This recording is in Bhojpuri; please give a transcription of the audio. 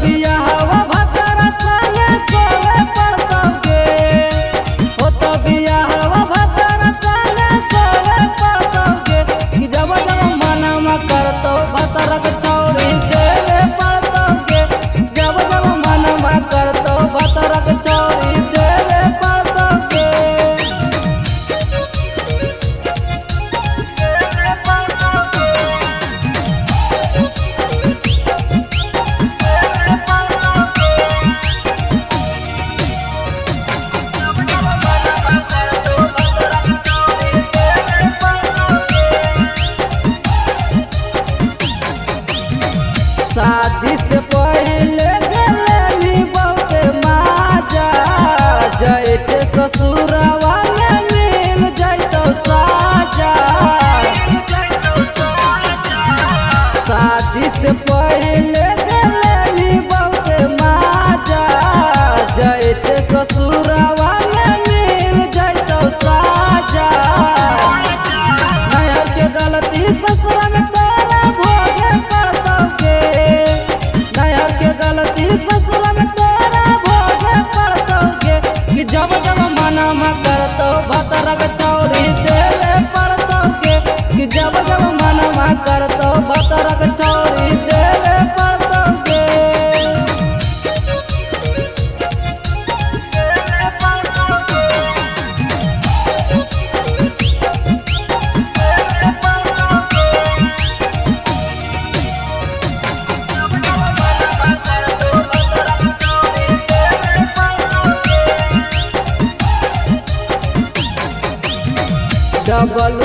बियाहवा भतर संगे सोवे पड़तौगे, होत बियाहवा भतर संगे सोवे पड़तौगे। कि जब जब मनवा करतो भतरक छौरी देवे पड़तौगे, जब जब मनवा करतो भतरक छौरी देवे पड़तौगे। शादी से पहले गलेली बहुत माजा, जैते ससुरवा में मिल जैतो साजा। शादी से पहले गलेली बहुत माजा, जैते ससुरवा में मिल जैतो साजा। नया के गलती ससुर में तोरा भोगे पड़तौगे, नया के गलती ससुर में तोरा भोगे पड़तौगे। कि जब जब मनवा करतो भतरक छौरी देवे पड़तौगे, कि जब जब मनवा करतो भतरक छौरी देवे पड़तौगे। डबल